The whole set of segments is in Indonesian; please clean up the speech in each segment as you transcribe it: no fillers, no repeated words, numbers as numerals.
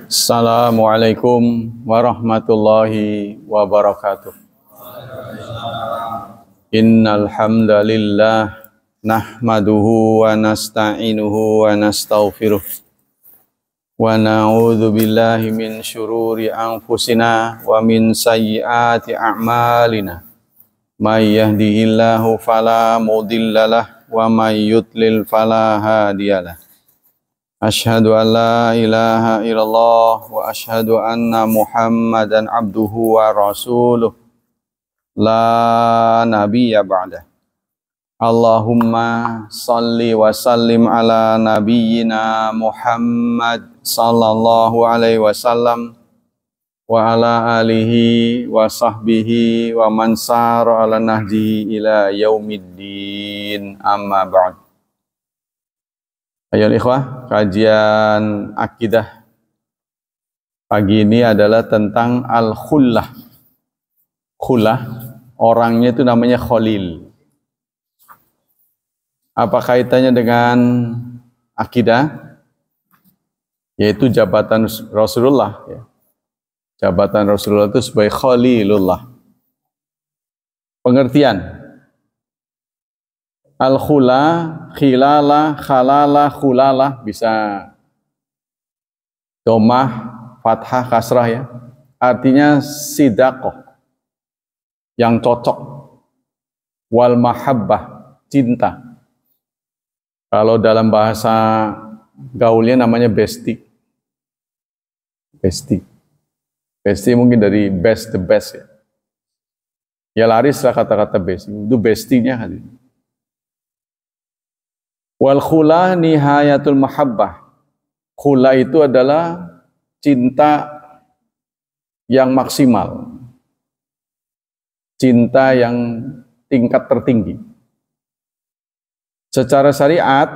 Assalamualaikum warahmatullahi wabarakatuh. Innal hamdalillah nahmaduhu wa nasta'inuhu wa nastaghfiruh wa na'udzu billahi min syururi anfusina wa min sayyiati a'malina. May yahdihillahu fala mudhillalah wa may yudlil fala hadiyalah. Asyhadu an la ilaha illallah wa asyhadu anna Muhammadan abduhu wa rasuluh la nabiyya ba'dah. Allahumma salli wa sallim ala nabiyyina Muhammad sallallahu alaihi wasallam wa ala alihi wa sahbihi wa man sara ala nahjihi ila yaumiddin, amma ba'd. Ayo ikhwah, kajian akidah pagi ini adalah tentang al-khullah. Khullah, orangnya itu namanya Khalil. Apa kaitannya dengan akidah? Yaitu jabatan Rasulullah. Jabatan Rasulullah itu sebagai Khalilullah. Pengertian al-khula, khilala, khalala, khulala, bisa domah, fathah, kasrah ya. Artinya sidaqoh, yang cocok. Wal mahabbah, cinta. Kalau dalam bahasa gaulnya namanya bestie. Bestie. Bestie mungkin dari best, the best ya. Ya larislah kata-kata bestie. Itu bestinya kan. Wal khula nihayatul mahabbah. Khula itu adalah cinta yang maksimal. Cinta yang tingkat tertinggi. Secara syariat,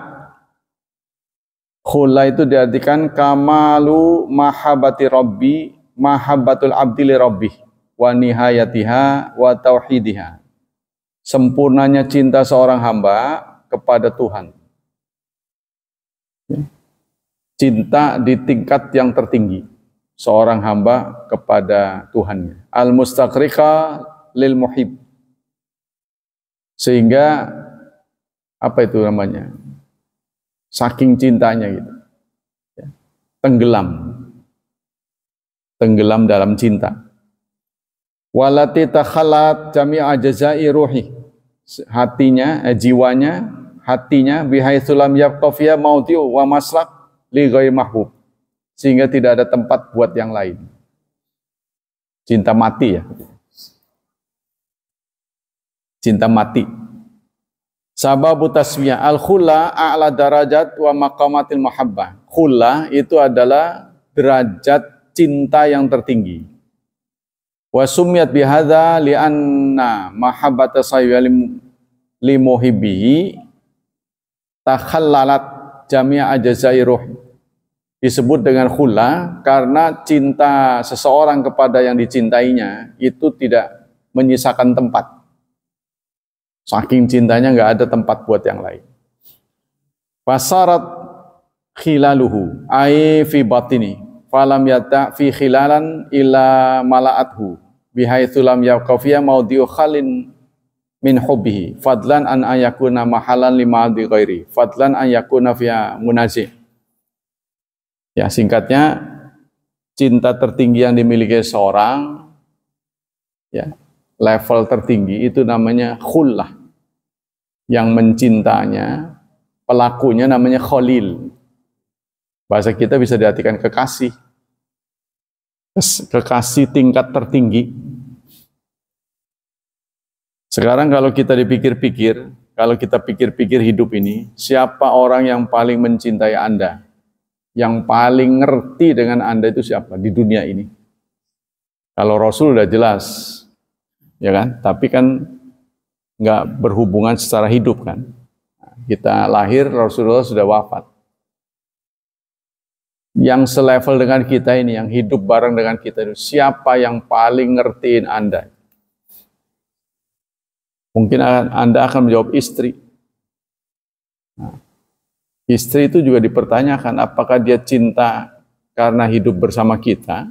khula itu diartikan kamalu mahabbati rabbi, mahabbatul abdi li rabbih, wa nihayatiha wa tauhidiha. Sempurnanya cinta seorang hamba kepada Tuhan. Cinta di tingkat yang tertinggi seorang hamba kepada Tuhannya, al-mustaqriqa lil muhib, sehingga apa itu namanya, saking cintanya gitu ya, tenggelam dalam cinta. Walati takhalat jami'a jazai ruhi, hatinya, jiwanya, hatinya bihaitsulam yaqtafiya maudhi'u wa maslak li ghairi mahbub, sehingga tidak ada tempat buat yang lain. Cinta mati ya. Cinta mati. Sababu tasmiyah al-khulla a'la darajat wa maqamatil mahabbah. Khulla itu adalah derajat cinta yang tertinggi. Wa sumiyat bihadza li'anna mahabbata sayyidil limuhibbihi takhallalat jami'a ajzai ruh. Disebut dengan khulla karena cinta seseorang kepada yang dicintainya itu tidak menyisakan tempat. Saking cintanya nggak ada tempat buat yang lain. Fasarat khilaluhu ai fi batini falam yata fi khilalan illa mala'athu bihaitsu lam yaqafiya maudhi'u khalin min hubbihi fadlan an ayakuna mahalan lima di ghairi fadlan an yakuna fiha munazih. Ya, singkatnya, cinta tertinggi yang dimiliki seorang, ya, level tertinggi itu namanya khullah. Yang mencintanya, pelakunya namanya khalil. Bahasa kita bisa diartikan kekasih. Kekasih tingkat tertinggi. Sekarang kalau kita dipikir-pikir, kalau kita pikir-pikir hidup ini, siapa orang yang paling mencintai Anda? Yang paling ngerti dengan Anda itu siapa di dunia ini? Kalau Rasul udah jelas, ya kan? Tapi kan nggak berhubungan secara hidup kan? Kita lahir, Rasulullah sudah wafat. Yang selevel dengan kita ini, yang hidup bareng dengan kita itu, siapa yang paling ngertiin Anda? Mungkin Anda akan menjawab istri. Nah, istri itu juga dipertanyakan apakah dia cinta karena hidup bersama kita,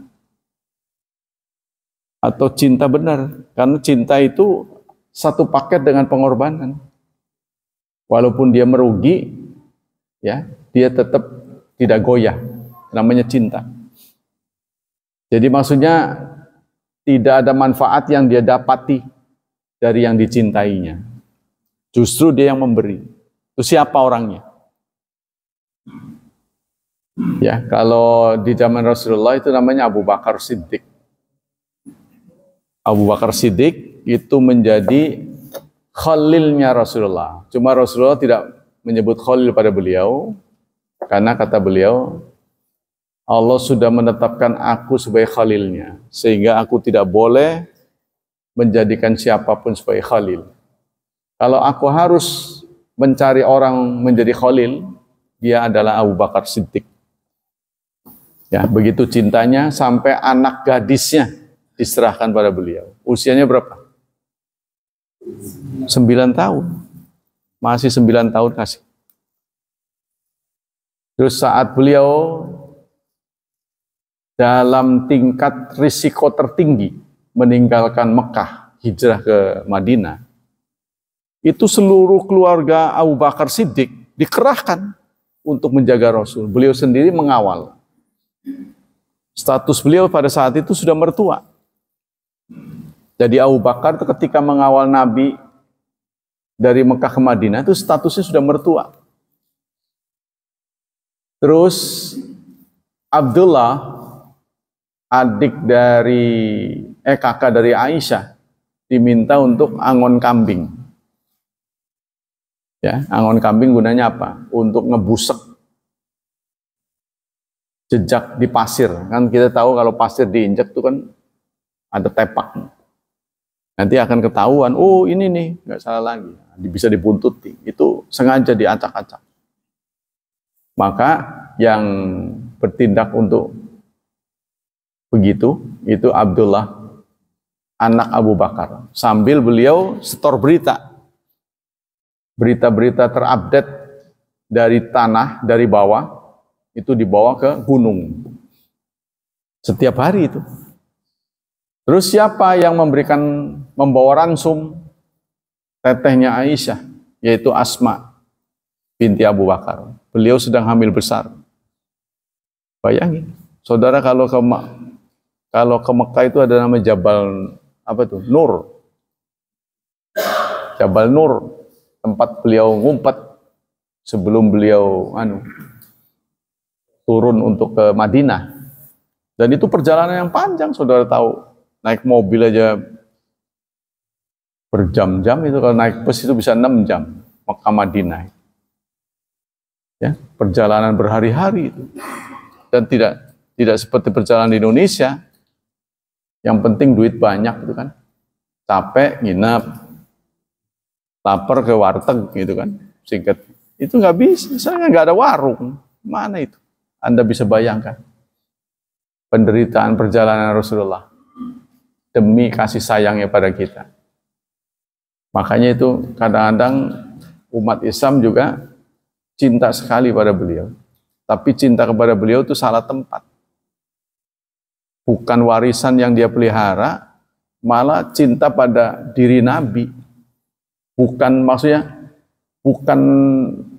atau cinta benar, karena cinta itu satu paket dengan pengorbanan. Walaupun dia merugi, ya, dia tetap tidak goyah. Namanya cinta. Jadi maksudnya tidak ada manfaat yang dia dapati dari yang dicintainya. Justru dia yang memberi. Itu siapa orangnya? Ya, kalau di zaman Rasulullah itu namanya Abu Bakar Siddiq. Abu Bakar Siddiq itu menjadi khalilnya Rasulullah. Cuma Rasulullah tidak menyebut khalil pada beliau, karena kata beliau, Allah sudah menetapkan aku sebagai khalilnya, sehingga aku tidak boleh menjadikan siapapun sebagai khalil. Kalau aku harus mencari orang menjadi khalil, dia adalah Abu Bakar Siddiq. Ya, begitu cintanya sampai anak gadisnya diserahkan pada beliau. Usianya berapa? 9 tahun. Masih 9 tahun kasih. Terus saat beliau dalam tingkat risiko tertinggi meninggalkan Mekah, hijrah ke Madinah, itu seluruh keluarga Abu Bakar Siddiq dikerahkan untuk menjaga Rasul. Beliau sendiri mengawal. Status beliau pada saat itu sudah mertua. Jadi Abu Bakar itu ketika mengawal Nabi dari Mekah ke Madinah itu statusnya sudah mertua. Terus Abdullah, adik dari kakak dari Aisyah, diminta untuk angon kambing. Ya, angon kambing gunanya apa? Untuk ngebusek jejak di pasir. Kan kita tahu kalau pasir diinjak itu kan ada tepak. Nanti akan ketahuan, oh ini nih, nggak salah lagi. Bisa dibuntuti. Itu sengaja diacak-acak. Maka yang bertindak untuk begitu, itu Abdullah, anak Abu Bakar. Sambil beliau setor berita. Berita-berita terupdate dari tanah, dari bawah, itu dibawa ke gunung. Setiap hari itu. Terus siapa yang membawa ransum? Tetehnya Aisyah, yaitu Asma binti Abu Bakar. Beliau sedang hamil besar. Bayangin, saudara kalau ke Mekah itu ada nama Jabal apa tuh? Nur. Jabal Nur, tempat beliau ngumpet sebelum beliau turun untuk ke Madinah. Dan itu perjalanan yang panjang, saudara tahu. Naik mobil aja berjam-jam itu, kalau naik bus itu bisa 6 jam Mekah Madinah. Ya, perjalanan berhari-hari itu. Dan tidak seperti perjalanan di Indonesia. Yang penting duit banyak itu kan. Capek, nginep, lapar ke warteg gitu kan. Singkat. Itu nggak bisa, misalnya nggak ada warung. Mana itu? Anda bisa bayangkan penderitaan perjalanan Rasulullah demi kasih sayangnya pada kita. Makanya itu kadang-kadang umat Islam juga cinta sekali pada beliau. Tapi cinta kepada beliau itu salah tempat. Bukan warisan yang dia pelihara, malah cinta pada diri Nabi. Bukan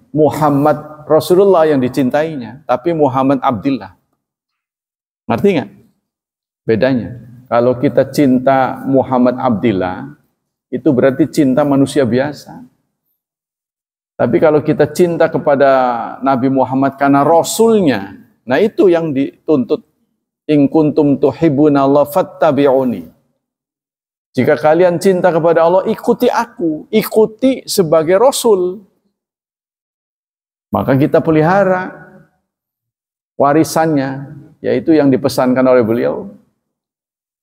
Muhammad Rasulullah yang dicintainya, tapi Muhammad Abdillah. Ngerti nggak bedanya? Kalau kita cinta Muhammad Abdillah, itu berarti cinta manusia biasa. Tapi kalau kita cinta kepada Nabi Muhammad karena Rasulnya, nah itu yang dituntut. In kuntum tuhibbunallaha fattabi'uni. Jika kalian cinta kepada Allah, ikuti aku, ikuti sebagai Rasul. Maka kita pelihara warisannya, yaitu yang dipesankan oleh beliau.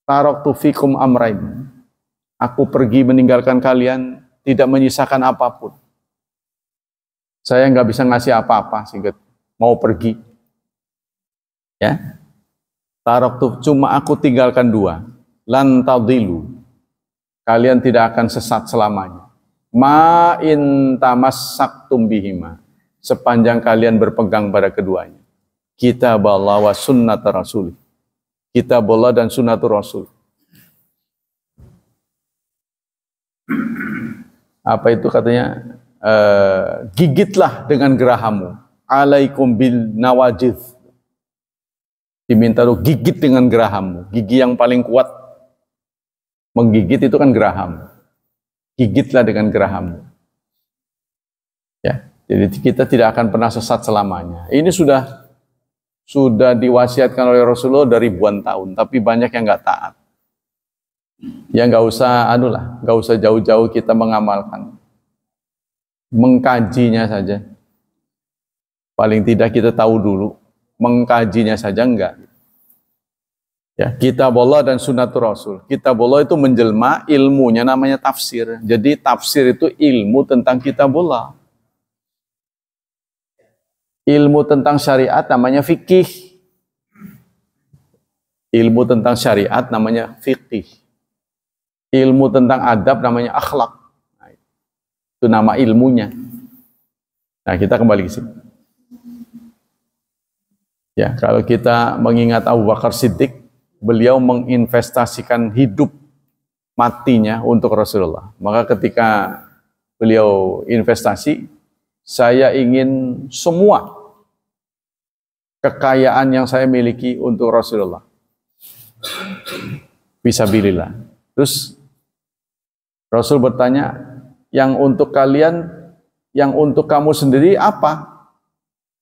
Taraktu fikum amrain. Aku pergi meninggalkan kalian, tidak menyisakan apapun. Saya nggak bisa ngasih apa-apa, sehingga mau pergi. Ya, taraktu, cuma aku tinggalkan 2. Lan tadilu. Kalian tidak akan sesat selamanya. Ma in tamassaktum bihima. Sepanjang kalian berpegang pada keduanya. Kitab Allah wa sunnat Rasul. Kitab Allah dan sunnatur Rasul. Apa itu katanya? Gigitlah dengan gerahamu. Alaikum bil nawajid. Diminta lu gigit dengan gerahamu. Gigi yang paling kuat menggigit itu kan geraham. Gigitlah dengan gerahamu. Ya, jadi kita tidak akan pernah sesat selamanya. Ini sudah diwasiatkan oleh Rasulullah dari ribuan tahun, tapi banyak yang nggak taat. Ya nggak usah, nggak usah jauh-jauh kita mengamalkan, mengkajinya saja. Paling tidak kita tahu dulu, mengkajinya saja enggak. Ya, kitab Allah dan sunnatur Rasul. Kitab Allah itu menjelma, ilmunya namanya tafsir. Jadi tafsir itu ilmu tentang kitab Allah. Ilmu tentang syariat namanya fikih. Ilmu tentang syariat namanya fikih. Ilmu tentang adab namanya akhlak. Nah, itu nama ilmunya. Nah, kita kembali ke sini. Ya, kalau kita mengingat Abu Bakar Siddiq, beliau menginvestasikan hidup matinya untuk Rasulullah. Maka ketika beliau investasi, saya ingin semua kekayaan yang saya miliki untuk Rasulullah. Fisabilillah. Terus Rasul bertanya, yang untuk kalian, yang untuk kamu sendiri apa?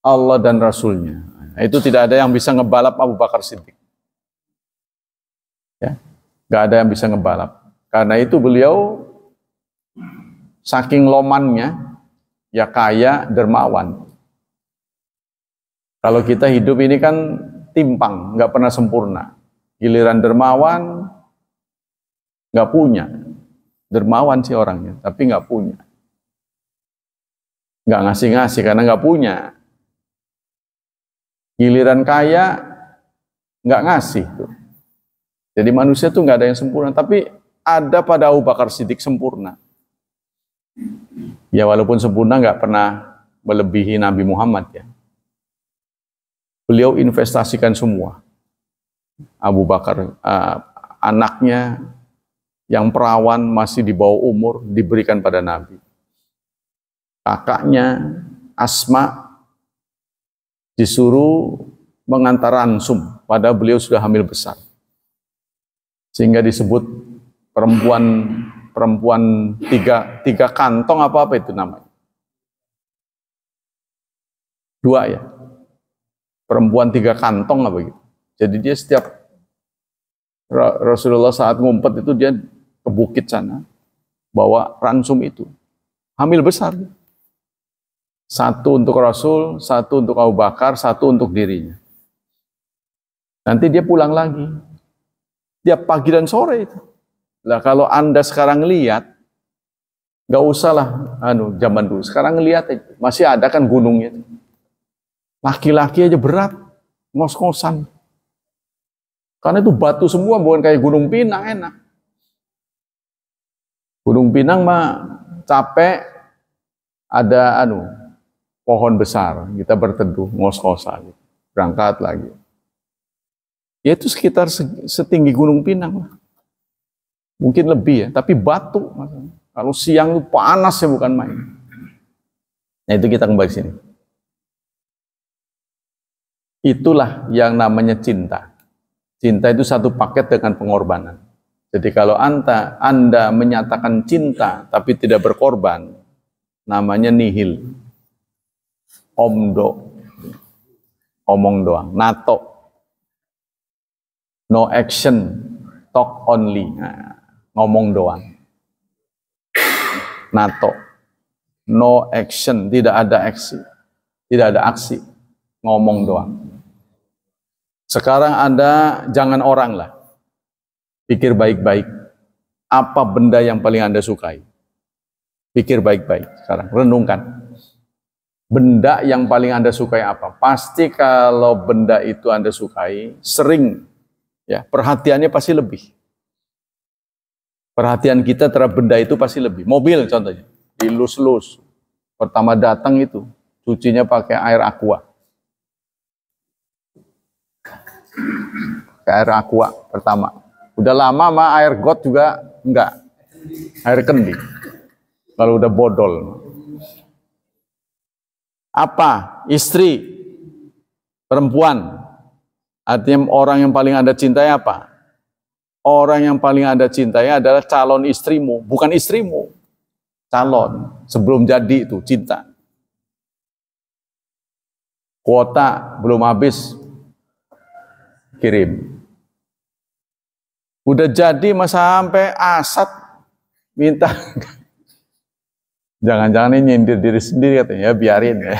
Allah dan Rasulnya. Nah, itu tidak ada yang bisa ngebalap Abu Bakar Siddiq. Ya, nggak ada yang bisa ngebalap. Karena itu beliau saking lomannya, ya kaya, dermawan. Kalau kita hidup ini kan timpang, nggak pernah sempurna. Giliran dermawan, nggak punya. Dermawan sih orangnya, tapi nggak punya. Nggak ngasih-ngasih karena nggak punya. Giliran kaya, nggak ngasih tuh. Jadi manusia tuh nggak ada yang sempurna, tapi ada pada Abu Bakar Siddiq sempurna. Ya walaupun sempurna nggak pernah melebihi Nabi Muhammad ya. Beliau investasikan semua. Abu Bakar, anaknya yang perawan masih di bawah umur diberikan pada Nabi. Kakaknya Asma disuruh mengantar ransum, padahal beliau sudah hamil besar. Sehingga disebut perempuan tiga kantong apa itu namanya? Dua ya? Perempuan tiga kantong apa gitu. Jadi dia setiap Rasulullah saat ngumpet itu dia ke bukit sana, bawa ransum itu. Hamil besar. Satu untuk Rasul, satu untuk Abu Bakar, satu untuk dirinya. Nanti dia pulang lagi. Tiap pagi dan sore itu. Lah kalau Anda sekarang lihat, nggak usah lah zaman dulu. Sekarang lihat masih ada kan gunungnya. Laki-laki aja berat, ngos-ngosan. Karena itu batu semua, bukan kayak Gunung Pinang enak. Gunung Pinang mah capek, ada pohon besar, kita berteduh, ngos-ngosan, berangkat lagi. Ya itu sekitar setinggi Gunung Pinang lah. Mungkin lebih ya, tapi batu. Kalau siang itu panas ya bukan main. Nah itu kita kembali sini. Itulah yang namanya cinta. Cinta itu satu paket dengan pengorbanan. Jadi kalau Anda menyatakan cinta tapi tidak berkorban, namanya nihil. Omong doang. NATO. No action, talk only. Nah, ngomong doang. NATO. No action, tidak ada aksi. Tidak ada aksi. Ngomong doang. Sekarang Anda jangan orang lah. Pikir baik-baik. Apa benda yang paling Anda sukai? Pikir baik-baik sekarang. Renungkan. Benda yang paling Anda sukai apa? Pasti kalau benda itu Anda sukai, sering ya, perhatiannya pasti lebih. Perhatian kita terhadap benda itu pasti lebih. Mobil contohnya, dilus-lus. Pertama datang itu, cucinya pakai air aqua. Ke air aqua pertama. Udah lama mah air got juga enggak. Air kendi. Kalau udah bodol. Apa? Istri, perempuan. Artinya orang yang paling Anda cintai apa? Orang yang paling Anda cintai adalah calon istrimu, bukan istrimu. Calon, sebelum jadi itu cinta. Kuota belum habis, kirim. Udah jadi mas sampai asat minta. Jangan-jangan ini nyindir diri sendiri katanya, ya biarin ya.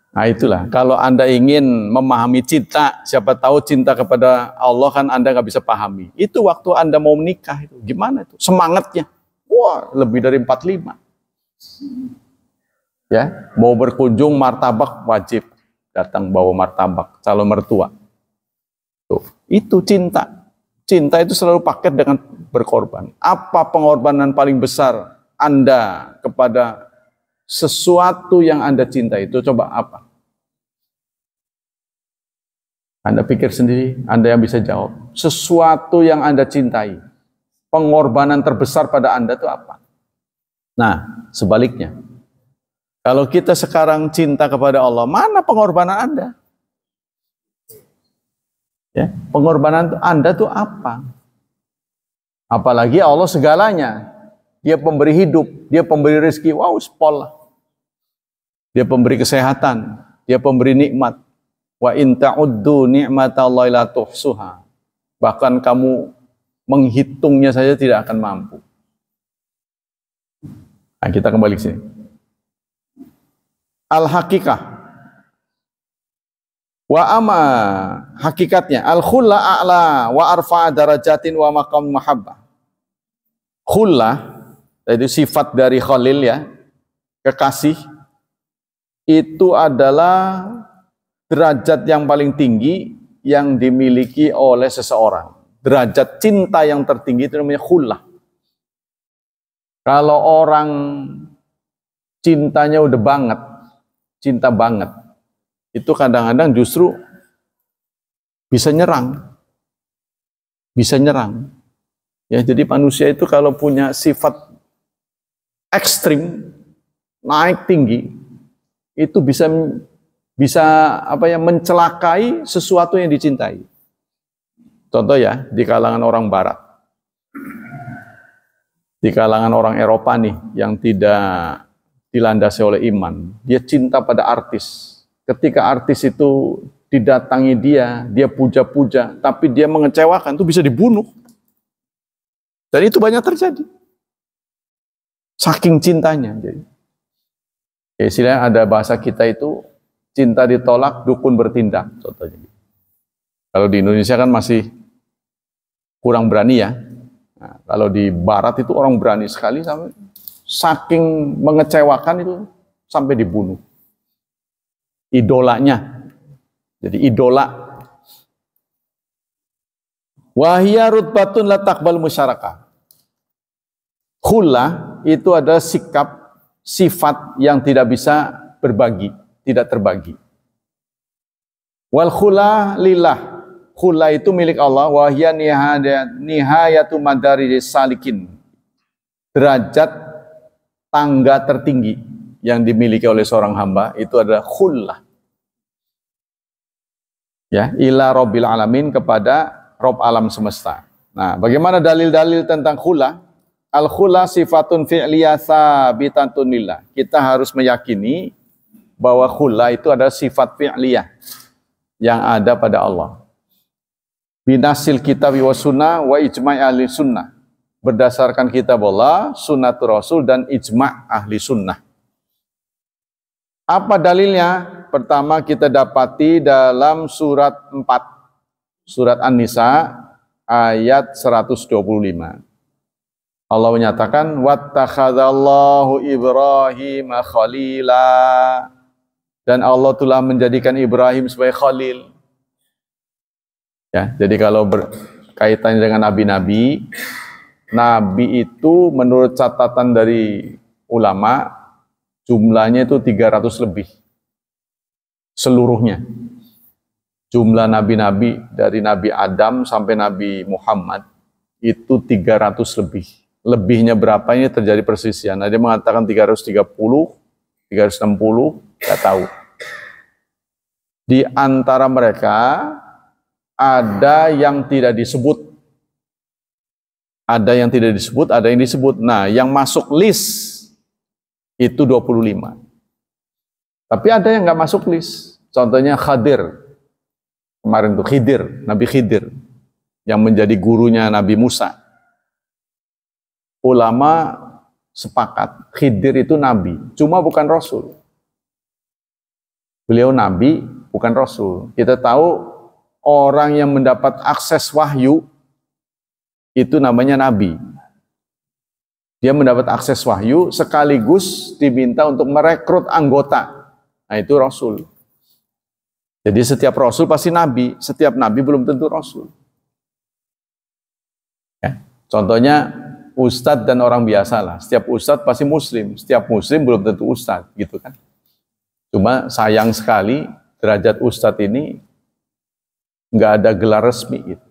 Nah itulah, kalau Anda ingin memahami cinta, siapa tahu cinta kepada Allah kan Anda nggak bisa pahami. Itu waktu Anda mau menikah, itu gimana itu? Semangatnya, wah lebih dari 45. Ya, mau berkunjung martabak wajib datang bawa martabak, calon mertua. Tuh, itu cinta. Cinta itu selalu paket dengan berkorban. Apa pengorbanan paling besar Anda kepada sesuatu yang Anda cintai itu? Coba apa? Anda pikir sendiri, Anda yang bisa jawab. Sesuatu yang Anda cintai, pengorbanan terbesar pada Anda itu apa? Nah, sebaliknya. Kalau kita sekarang cinta kepada Allah, mana pengorbanan Anda? Ya, pengorbanan Anda itu apa? Apalagi Allah segalanya. Dia pemberi hidup, dia pemberi rezeki. Wow, spol lah. Dia pemberi kesehatan, dia pemberi nikmat. Wa in ta'uddu ni'matallahi la tuhsuha. Bahkan kamu menghitungnya saja tidak akan mampu. Nah, kita kembali ke sini. Al-hakikah. Wa amma hakikatnya al-khulla a'la wa arfa darajatin wa maqam mahabbah. Khulla itu sifat dari khalil ya, kekasih. Itu adalah derajat yang paling tinggi yang dimiliki oleh seseorang. Derajat cinta yang tertinggi itu namanya khullah. Kalau orang cintanya udah banget, cinta banget, itu kadang-kadang justru bisa nyerang. Bisa nyerang. Ya, jadi manusia itu kalau punya sifat ekstrim, naik tinggi, itu bisa mencelakai sesuatu yang dicintai. Contoh ya, di kalangan orang barat. Di kalangan orang Eropa nih yang tidak dilandasi oleh iman, dia cinta pada artis. Ketika artis itu didatangi dia puja-puja, tapi dia mengecewakan, itu bisa dibunuh. Dan itu banyak terjadi. Saking cintanya. Jadi, istilahnya ada bahasa kita itu, cinta ditolak, dukun bertindak. Contohnya. Kalau di Indonesia kan masih kurang berani ya. Nah, kalau di barat itu orang berani sekali, sampai saking mengecewakan itu sampai dibunuh. Idolanya. Jadi idola. Wahia rutbatun la taqbal musyarakah. Khullah itu adalah sikap, sifat yang tidak bisa berbagi, tidak terbagi. Wal khullah lillah. Khullah itu milik Allah. Wahia nihayatu madaris salikin. Derajat tangga tertinggi yang dimiliki oleh seorang hamba itu adalah khullah. Ya, ila rabbil alamin, kepada Rabb alam semesta. Nah, bagaimana dalil-dalil tentang khullah? Al-khullah sifatun fi'liyah sabitatun lillah. Kita harus meyakini bahwa khullah itu adalah sifat fi'liyah yang ada pada Allah. Binasil kitab wa sunnah wa ijma' ahli sunnah. Berdasarkan kitab Allah, sunnatul Rasul, dan ijma' ahli sunnah. Apa dalilnya? Pertama kita dapati dalam surat 4. Surat An-Nisa ayat 125. Allah menyatakan, wattakhadallahu Ibrahim khalila. Dan Allah telah menjadikan Ibrahim sebagai khalil. Ya, jadi kalau berkaitan dengan nabi-nabi, nabi itu menurut catatan dari ulama, jumlahnya itu 300 lebih. Seluruhnya. Jumlah nabi-nabi dari Nabi Adam sampai Nabi Muhammad itu 300 lebih. Lebihnya berapa ini terjadi persisian. Ada yang mengatakan 330, 360, nggak tahu. Di antara mereka ada yang tidak disebut. Ada yang tidak disebut, ada yang disebut. Nah, yang masuk list itu 25. Tapi ada yang nggak masuk list. Contohnya Khadir. Kemarin tuh Khidir, Nabi Khidir. Yang menjadi gurunya Nabi Musa. Ulama sepakat, Khidir itu Nabi. Cuma bukan Rasul. Beliau Nabi, bukan Rasul. Kita tahu orang yang mendapat akses wahyu, itu namanya Nabi. Dia mendapat akses wahyu, sekaligus diminta untuk merekrut anggota. Nah itu Rasul. Jadi setiap Rasul pasti Nabi, setiap Nabi belum tentu Rasul. Ya. Contohnya Ustadz dan orang biasa lah. Setiap Ustadz pasti Muslim, setiap Muslim belum tentu Ustadz, gitu kan. Cuma sayang sekali derajat Ustadz ini nggak ada gelar resmi gitu.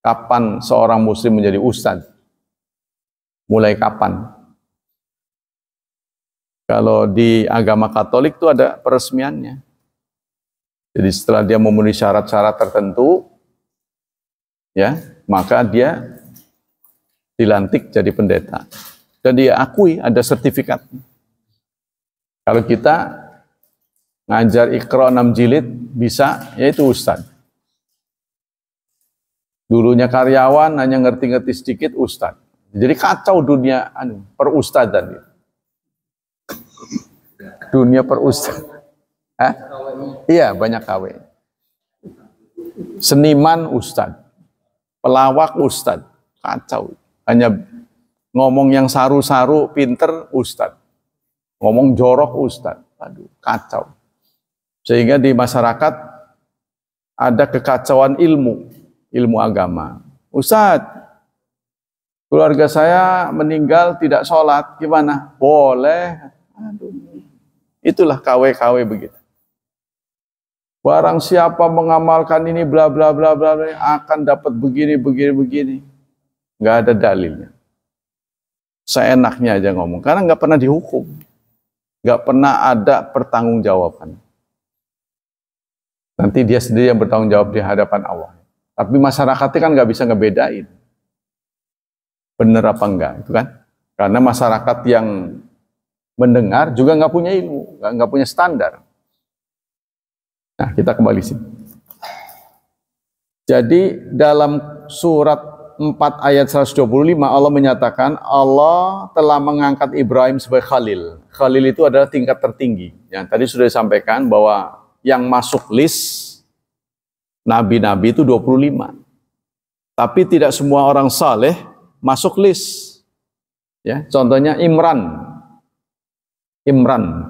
Kapan seorang Muslim menjadi Ustadz? Mulai kapan? Kalau di agama Katolik itu ada peresmiannya. Jadi setelah dia memenuhi syarat-syarat tertentu, ya, maka dia dilantik jadi pendeta. Dan dia akui ada sertifikat. Kalau kita ngajar Iqra 6 jilid bisa, yaitu Ustadz. Dulunya karyawan hanya ngerti-ngerti sedikit Ustadz. Jadi kacau dunia perustadan gitu. Dunia perustadan. Iya, banyak KW. Seniman Ustadz, pelawak Ustadz, kacau. Hanya ngomong yang saru-saru, pinter Ustadz. Ngomong jorok Ustadz. Aduh, kacau. Sehingga di masyarakat ada kekacauan ilmu agama. Ustadz, keluarga saya meninggal tidak sholat, gimana? Boleh. Aduh. Itulah KW-KW begitu. Barang siapa mengamalkan ini bla bla bla bla akan dapat begini begini begini. Nggak ada dalilnya. Seenaknya aja ngomong karena nggak pernah dihukum, nggak pernah ada pertanggungjawaban. Nanti dia sendiri yang bertanggung jawab di hadapan Allah. Tapi masyarakatnya kan nggak bisa ngebedain bener apa enggak, itu kan? Karena masyarakat yang mendengar juga nggak punya ilmu, nggak punya standar. Nah, kita kembali sini. Jadi dalam surat 4 ayat 125 Allah menyatakan Allah telah mengangkat Ibrahim sebagai Khalil. Khalil itu adalah tingkat tertinggi. Yang tadi sudah disampaikan bahwa yang masuk list nabi-nabi itu 25. Tapi tidak semua orang saleh masuk list. Ya, contohnya Imran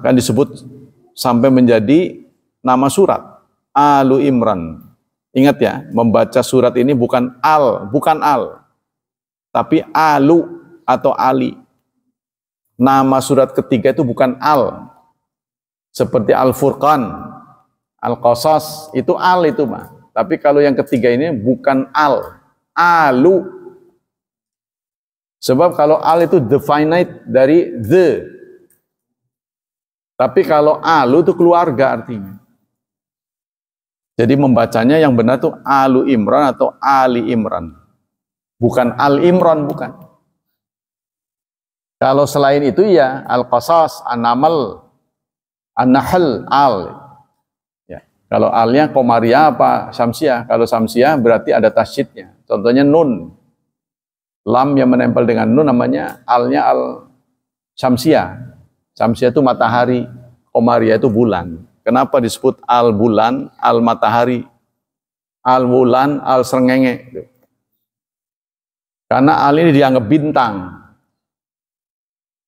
kan disebut sampai menjadi nama surat Alu Imran. Ingat ya, membaca surat ini bukan al, tapi Alu atau Ali. Nama surat ketiga itu bukan al, seperti Al-Furqan, Al-Qasas itu al itu mah. Tapi kalau yang ketiga ini bukan al, Alu. Sebab kalau al itu definite dari the. Tapi kalau Alu itu keluarga artinya. Jadi membacanya yang benar itu Alu Imran atau Ali Imran. Bukan Al Imran, bukan. Kalau selain itu ya Al-Qasas, An-Naml, An-Nahl, Al. Ya. Kalau Alnya Komariah apa Syamsiah? Kalau Syamsiah berarti ada tasydidnya. Contohnya Nun. Lam yang menempel dengan Nun namanya Alnya Al-Syamsiah. Syamsiah itu matahari, Komariah itu bulan. Kenapa disebut al-bulan, al-matahari, al-wulan, al-srengenge? Karena al ini dianggap bintang.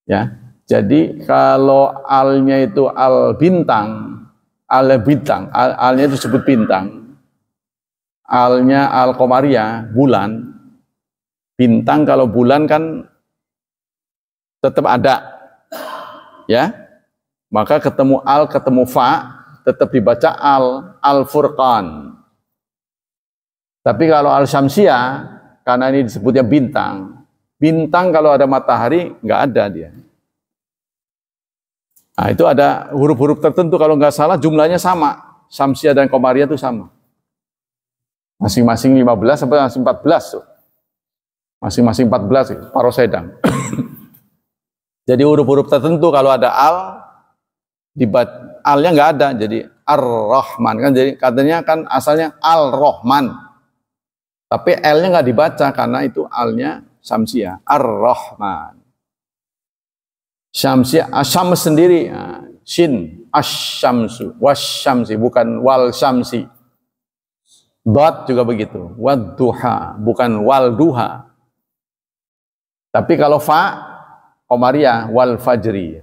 Ya, jadi kalau alnya itu al-bintang, alnya itu disebut bintang. Alnya al-Komariah, bulan. Bintang kalau bulan kan tetap ada. Ya. Maka ketemu al, ketemu fa, tetap dibaca Al-Furqan. Tapi kalau Al-Syamsiyah, karena ini disebutnya bintang. Bintang kalau ada matahari, nggak ada dia. Nah, itu ada huruf-huruf tertentu, kalau nggak salah jumlahnya sama. Syamsiyah dan Qamariyah itu sama. Masing-masing 15 sampai 14 tuh. Masing-masing 14, paro sedang. Jadi huruf-huruf tertentu kalau ada al-nya nggak ada, jadi Ar-Rahman kan, jadi katanya kan asalnya Al-Rahman. Tapi L-nya nggak dibaca karena itu al-nya Syamsiyah, Ar-Rahman. Syamsiyah, Asyams sendiri, Shin, Asyamsu, Wasyamsi, bukan Wal Syamsi. Dot juga begitu, Wadduha, bukan Wal Duha. Tapi kalau Fa, Qamariyah, Wal Fajri,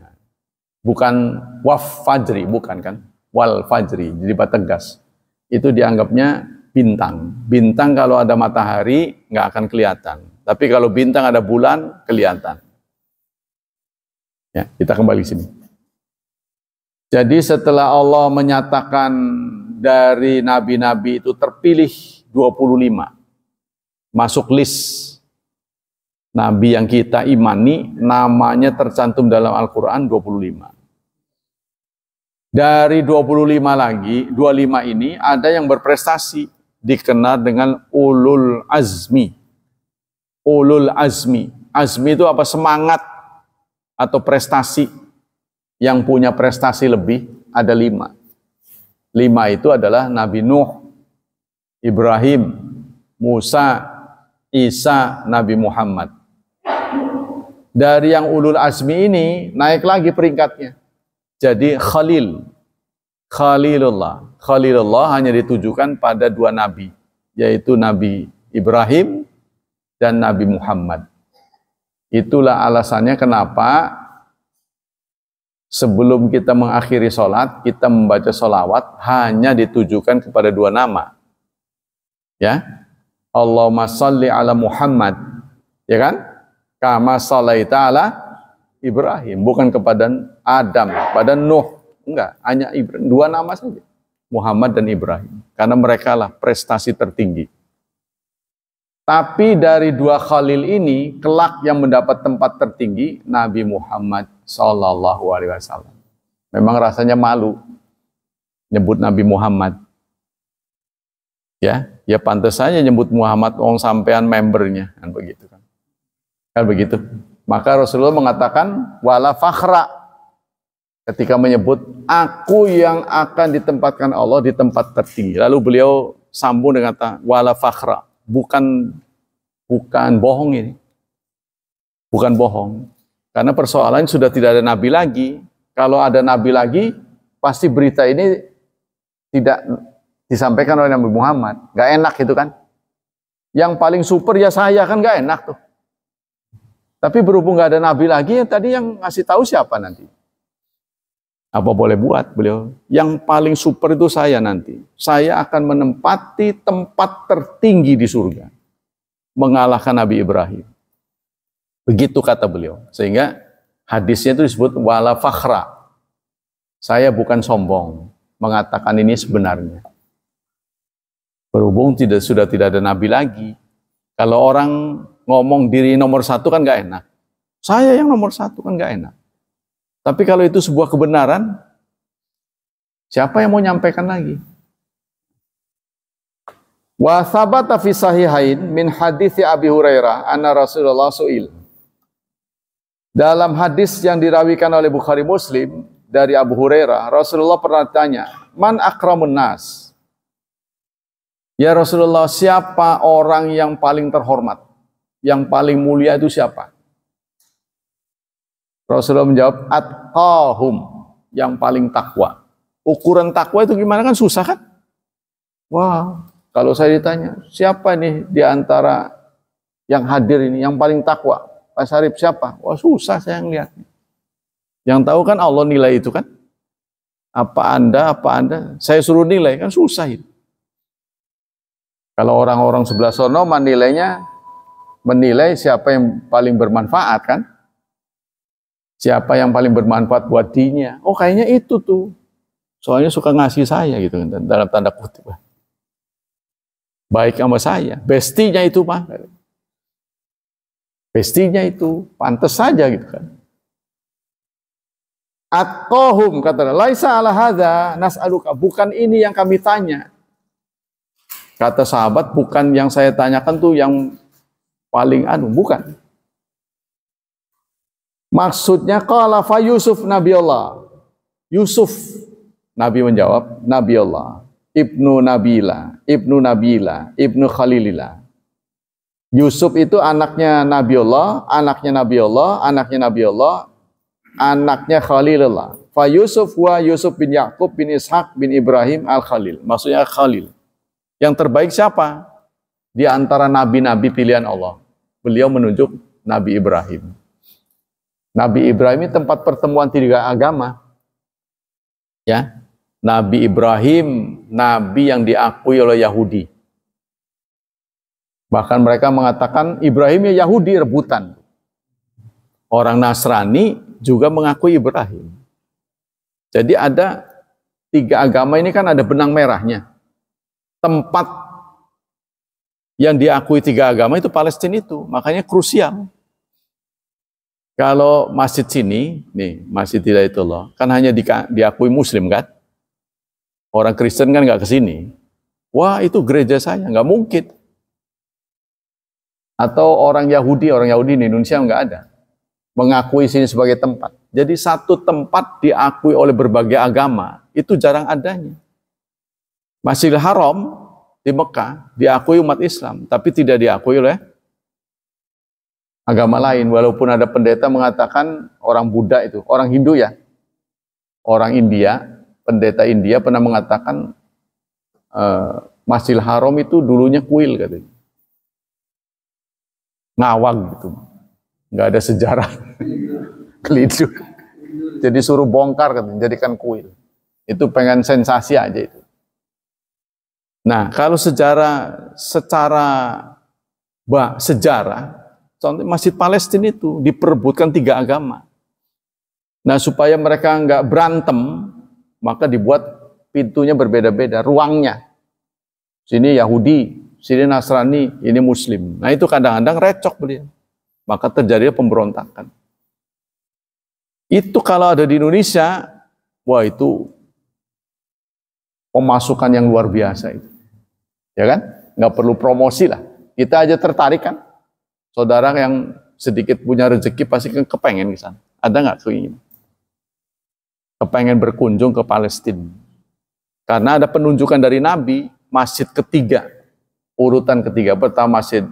bukan Waf Fajri, bukan kan? Wal Fajri, jadi tegas. Itu dianggapnya bintang. Bintang kalau ada matahari nggak akan kelihatan. Tapi kalau bintang ada bulan, kelihatan. Ya, kita kembali sini. Jadi setelah Allah menyatakan dari nabi-nabi itu terpilih 25, masuk list nabi yang kita imani, namanya tercantum dalam Al-Quran 25. Dari 25 lagi, 25 ini ada yang berprestasi, dikenal dengan ulul azmi. Ulul azmi. Azmi itu apa? Semangat atau prestasi. Yang punya prestasi lebih ada 5. 5 itu adalah Nabi Nuh, Ibrahim, Musa, Isa, Nabi Muhammad. Dari yang ulul azmi ini naik lagi peringkatnya. Jadi Khalil, Khalilullah. Khalilullah hanya ditujukan pada 2 nabi, yaitu Nabi Ibrahim dan Nabi Muhammad. Itulah alasannya kenapa sebelum kita mengakhiri sholat, kita membaca sholawat hanya ditujukan kepada 2 nama. Ya, Allahumma sholli ala Muhammad, ya kan? Kama sholaita ala Ibrahim, bukan kepada Adam, pada Nuh, enggak, hanya Ibrahim, 2 nama saja, Muhammad dan Ibrahim, karena mereka lah prestasi tertinggi. Tapi dari 2 Khalil ini, kelak yang mendapat tempat tertinggi Nabi Muhammad Sallallahu Alaihi Wasallam. Memang rasanya malu nyebut Nabi Muhammad. Ya pantas saja nyebut Muhammad, orang sampean membernya, kan begitu kan? Kan begitu. Maka Rasulullah mengatakan wala fakhra, ketika menyebut aku yang akan ditempatkan Allah di tempat tertinggi. Lalu beliau sambung dengan kata wala fakhra, bukan bohong ini. Bukan bohong. Karena persoalan sudah tidak ada nabi lagi. Kalau ada nabi lagi, pasti berita ini tidak disampaikan oleh Nabi Muhammad. Gak enak itu kan. Yang paling super ya saya, kan gak enak tuh. Tapi berhubung gak ada nabi lagi, tadi yang ngasih tahu siapa nanti? Apa boleh buat beliau? Yang paling super itu saya nanti. Saya akan menempati tempat tertinggi di surga. Mengalahkan Nabi Ibrahim. Begitu kata beliau. Sehingga hadisnya itu disebut wala fakhra. Saya bukan sombong mengatakan ini sebenarnya. Berhubung sudah tidak ada nabi lagi. Kalau orang ngomong diri nomor 1 kan gak enak. Saya yang nomor 1 kan gak enak. Tapi kalau itu sebuah kebenaran, siapa yang mau nyampaikan lagi? Wa thabata fi sahihain min hadits Abi Hurairah anna Rasulullah su'il. Dalam hadis yang dirawikan oleh Bukhari Muslim dari Abu Hurairah, Rasulullah pernah tanya, "Man akramun nas?" Ya Rasulullah, siapa orang yang paling terhormat? Yang paling mulia itu siapa? Rasulullah menjawab, atqahum, yang paling takwa. Ukuran takwa itu gimana, kan susah kan? Wah, kalau saya ditanya, siapa nih di antara yang hadir ini yang paling takwa? Pak Syarif siapa? Wah, susah saya ngeliatnya. Yang tahu kan Allah nilai itu kan? Apa Anda? Saya suruh nilai, kan susah itu. Kalau orang-orang sebelah sono menilai siapa yang paling bermanfaat kan? Siapa yang paling bermanfaat buat dirinya? Oh, kayaknya itu tuh. Soalnya suka ngasih saya gitu kan, dalam tanda kutip. Baik sama saya, bestinya itu Pak. Bestinya itu pantas saja gitu kan. Atqahum kata laisa ala hadza nas'aluka, bukan ini yang kami tanya. Kata sahabat, bukan yang saya tanyakan tuh yang paling bukan. Maksudnya qala fa Yusuf Nabi Allah. Yusuf, Nabi menjawab, Nabi Allah, Ibnu Nabila, Ibnu Khalilillah. Yusuf itu anaknya Nabi Allah, anaknya Nabi Allah, anaknya Nabi Allah, anaknya Khalilullah. Fa Yusuf wa Yusuf bin Yakub bin Ishaq bin Ibrahim al-Khalil. Maksudnya Khalil. Yang terbaik siapa? Di antara nabi-nabi pilihan Allah. Beliau menunjuk Nabi Ibrahim. Nabi Ibrahim ini tempat pertemuan tiga agama. Ya, Nabi Ibrahim, nabi yang diakui oleh Yahudi. Bahkan mereka mengatakan Ibrahim ya Yahudi rebutan. Orang Nasrani juga mengakui Ibrahim. Jadi ada tiga agama ini kan ada benang merahnya. Tempat yang diakui tiga agama itu Palestina itu, makanya krusial. Kalau masjid sini, nih Masjid Hidayatullah, kan hanya diakui Muslim kan? Orang Kristen kan nggak ke sini. Wah itu gereja saya, nggak mungkin. Atau orang Yahudi di Indonesia nggak ada. Mengakui sini sebagai tempat. Jadi satu tempat diakui oleh berbagai agama, itu jarang adanya. Masjidil Haram di Mekah diakui umat Islam, tapi tidak diakui oleh agama lain. Walaupun ada pendeta mengatakan orang Buddha itu, orang Hindu ya, orang India, pendeta India pernah mengatakan Masjidil Haram itu dulunya kuil katanya. Ngawang gitu, nggak ada sejarah. Keliduk. Jadi suruh bongkar katanya, jadikan kuil. Itu pengen sensasi aja itu. Nah, kalau secara sejarah, contoh Masjid Palestina itu diperebutkan tiga agama. Nah, supaya mereka nggak berantem, maka dibuat pintunya berbeda-beda, ruangnya. Sini Yahudi, sini Nasrani, ini Muslim. Nah, itu kadang-kadang recok beliau. Maka terjadi pemberontakan. Itu kalau ada di Indonesia, wah itu pemasukan yang luar biasa itu. Ya kan? Nggak perlu promosi lah. Kita aja tertarik kan? Saudara yang sedikit punya rezeki pasti kan kepengen ke sana. Ada nggak keinginan? Kepengen berkunjung ke Palestina. Karena ada penunjukan dari Nabi, masjid ketiga, urutan ketiga. Pertama Masjid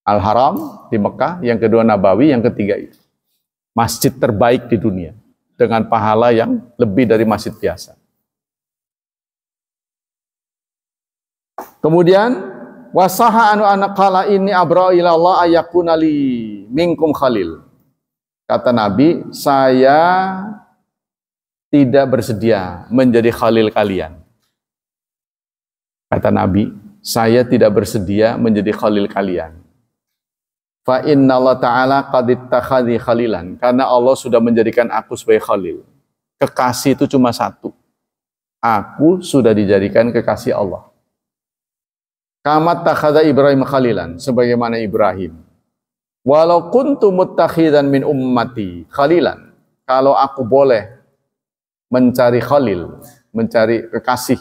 Al-Haram di Mekah, yang kedua Nabawi, yang ketiga itu. Masjid terbaik di dunia. Dengan pahala yang lebih dari masjid biasa. Kemudian wasaha anu anaqala ini abra ila Allah ayakuna li minkum khalil. Kata Nabi, saya tidak bersedia menjadi khalil kalian. Kata Nabi, saya tidak bersedia menjadi khalil kalian. Fa innallaha ta'ala qad ittakhadhi khalilan, karena Allah sudah menjadikan aku sebagai khalil. Kekasih itu cuma satu. Aku sudah dijadikan kekasih Allah. Kama takhadha Ibrahim khalilan, sebagaimana Ibrahim. Walau kuntu muttakhidan min ummati khalilan, kalau aku boleh mencari khalil, mencari kekasih,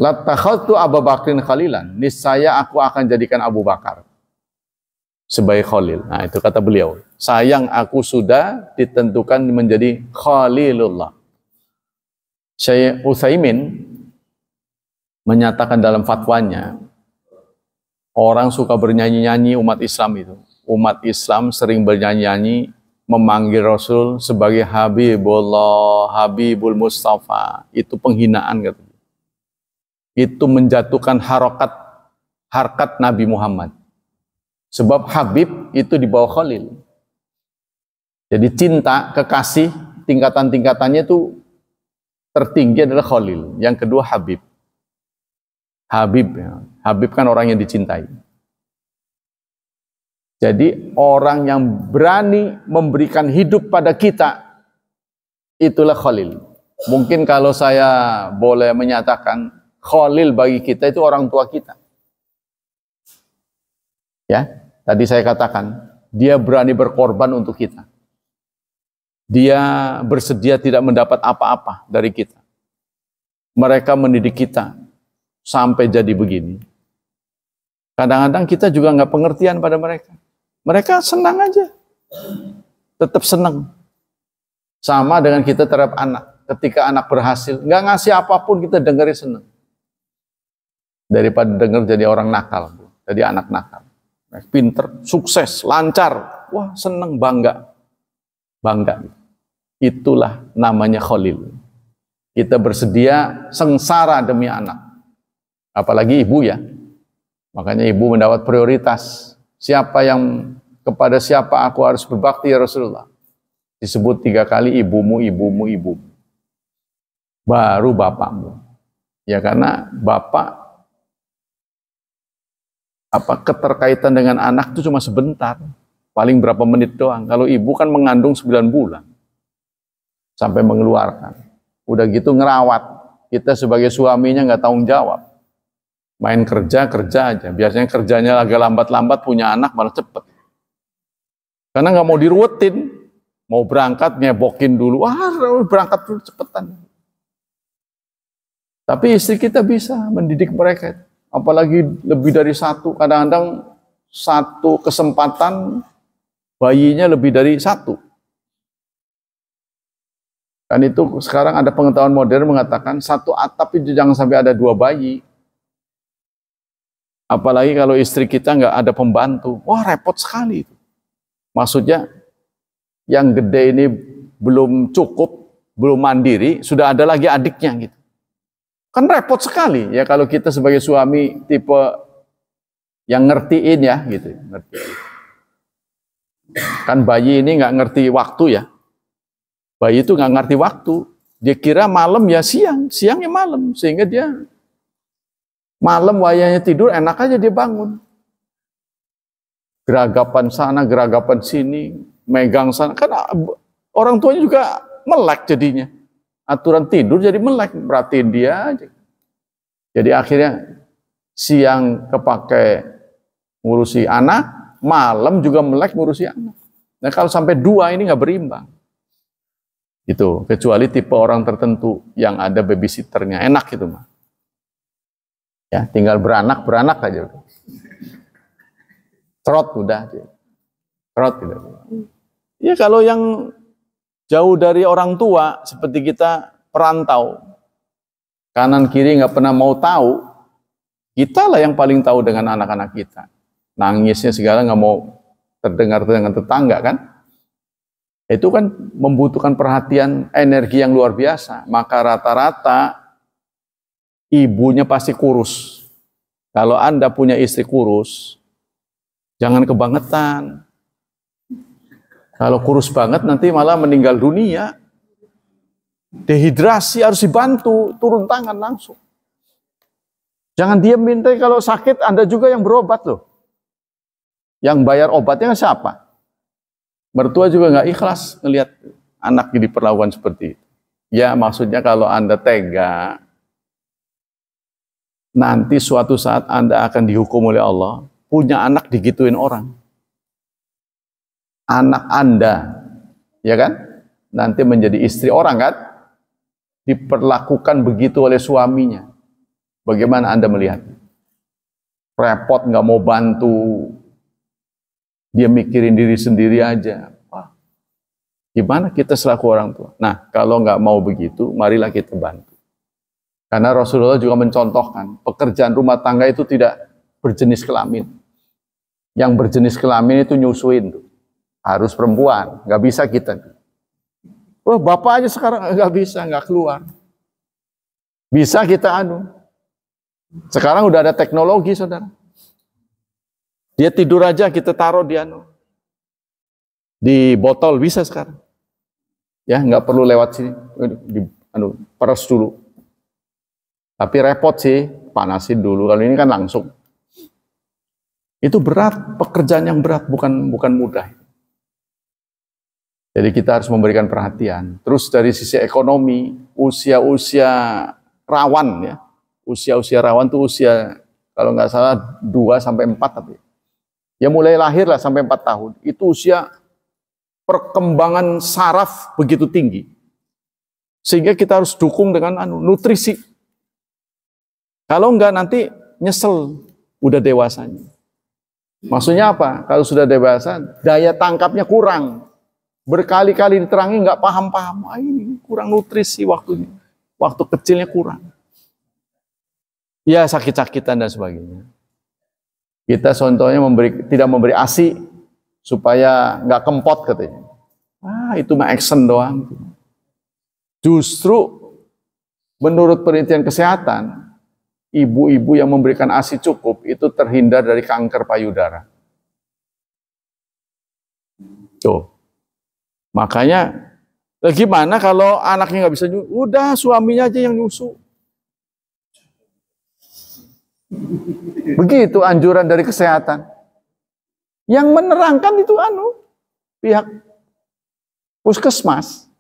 latakhadtu Abu Bakrin khalilan, niscaya aku akan jadikan Abu Bakar sebagai khalil. Nah, itu kata beliau. Sayang aku sudah ditentukan menjadi khalilullah. Syekh Utsaimin menyatakan dalam fatwanya, orang suka bernyanyi-nyanyi umat Islam itu. Umat Islam sering bernyanyi-nyanyi memanggil Rasul sebagai Habibullah, Habibul Mustafa. Itu penghinaan katanya. Itu menjatuhkan harkat Nabi Muhammad. Sebab Habib itu di bawah Khalil. Jadi cinta, kekasih, tingkatan-tingkatannya itu tertinggi adalah Khalil. Yang kedua Habib. Habib, ya. Habib kan orang yang dicintai. Jadi orang yang berani memberikan hidup pada kita, itulah Khalil. Mungkin kalau saya boleh menyatakan, Khalil bagi kita itu orang tua kita. Ya, tadi saya katakan, dia berani berkorban untuk kita. Dia bersedia tidak mendapat apa-apa dari kita. Mereka mendidik kita sampai jadi begini. Kadang-kadang kita juga nggak pengertian pada mereka. Mereka senang aja. Tetap senang. Sama dengan kita terhadap anak. Ketika anak berhasil, nggak ngasih apapun kita dengerin senang. Daripada denger jadi orang nakal. Jadi anak nakal. Pinter, sukses, lancar. Wah, senang, bangga. Bangga. Itulah namanya Khalil. Kita bersedia sengsara demi anak. Apalagi ibu ya. Makanya ibu mendapat prioritas. Kepada siapa aku harus berbakti ya Rasulullah. Disebut 3 kali ibumu, ibumu, ibumu. Baru bapakmu. Ya karena bapak keterkaitan dengan anak itu cuma sebentar. Paling berapa menit doang. Kalau ibu kan mengandung 9 bulan. Sampai mengeluarkan. Udah gitu ngerawat. Kita sebagai suaminya nggak tanggung jawab. Main kerja aja. Biasanya kerjanya agak lambat-lambat, punya anak malah cepet. Karena nggak mau diruwetin. Mau berangkat, ngebokin dulu. Wah, berangkat dulu cepetan. Tapi istri kita bisa mendidik mereka. Apalagi lebih dari satu. Kadang-kadang satu kesempatan bayinya lebih dari satu. Kan itu sekarang ada pengetahuan modern mengatakan satu atap itu jangan sampai ada 2 bayi. Apalagi kalau istri kita nggak ada pembantu. Wah, repot sekali itu. Maksudnya yang gede ini belum cukup, belum mandiri, sudah ada lagi adiknya gitu. Kan repot sekali ya kalau kita sebagai suami tipe yang ngertiin ya gitu. Kan bayi ini nggak ngerti waktu ya. Bayi itu nggak ngerti waktu. Dia kira malam ya siang, siang ya malam. Sehingga dia malam wayahnya tidur, enak aja dia bangun. Geragapan sana, geragapan sini, megang sana. Kan orang tuanya juga melek jadinya. Aturan tidur jadi melek, perhatiin dia aja. Jadi akhirnya siang kepake ngurusi anak, malam juga melek ngurusi anak. Nah kalau sampai 2 ini nggak berimbang. Itu kecuali tipe orang tertentu yang ada babysitternya, enak gitu mah. Ya, tinggal beranak aja. Trot udah aja. Trot gitu. Ya kalau yang jauh dari orang tua seperti kita perantau, kanan kiri nggak pernah mau tahu, kita lah yang paling tahu dengan anak-anak kita. Nangisnya segala nggak mau terdengar dengan tetangga kan? Itu kan membutuhkan perhatian energi yang luar biasa. Maka rata-rata ibunya pasti kurus. Kalau Anda punya istri kurus, jangan kebangetan. Kalau kurus banget nanti malah meninggal dunia. Dehidrasi harus dibantu, turun tangan langsung. Jangan diemin, kalau sakit Anda juga yang berobat loh. Yang bayar obatnya siapa? Mertua juga nggak ikhlas ngelihat anak diperlakukan seperti itu. Ya maksudnya kalau Anda tega, nanti suatu saat Anda akan dihukum oleh Allah, punya anak digituin orang. Anak Anda, ya kan? Nanti menjadi istri orang kan? Diperlakukan begitu oleh suaminya. Bagaimana Anda melihat? Repot, nggak mau bantu. Dia mikirin diri sendiri aja. Wah, gimana kita selaku orang tua? Nah, kalau nggak mau begitu, marilah kita bantu. Karena Rasulullah juga mencontohkan, pekerjaan rumah tangga itu tidak berjenis kelamin. Yang berjenis kelamin itu nyusuin. Harus perempuan, nggak bisa kita. Wah, bapak aja sekarang nggak bisa, nggak keluar. Bisa kita Sekarang udah ada teknologi, saudara. Dia tidur aja kita taruh di botol bisa sekarang. Ya, nggak perlu lewat sini, peres dulu. Tapi repot sih, panasin dulu. Kalau ini kan langsung. Itu berat, pekerjaan yang berat, bukan mudah. Jadi kita harus memberikan perhatian. Terus dari sisi ekonomi, usia-usia rawan ya. Usia-usia rawan itu usia kalau nggak salah 2 sampai 4 tapi. Ya mulai lahir lah sampai 4 tahun. Itu usia perkembangan saraf begitu tinggi. Sehingga kita harus dukung dengan nutrisi. Kalau enggak nanti nyesel udah dewasanya. Maksudnya apa? Kalau sudah dewasa, daya tangkapnya kurang. Berkali-kali diterangi nggak paham-paham. Ini kurang nutrisi waktunya. Waktu kecilnya kurang. Ya sakit-sakitan dan sebagainya. Kita contohnya tidak memberi ASI supaya nggak kempot katanya. Itu mah action doang. Justru menurut penelitian kesehatan, ibu-ibu yang memberikan ASI cukup itu terhindar dari kanker payudara. Tuh. Makanya gimana kalau anaknya nggak bisa nyusu? Udah suaminya aja yang nyusu. Begitu anjuran dari kesehatan. Yang menerangkan itu pihak puskesmas.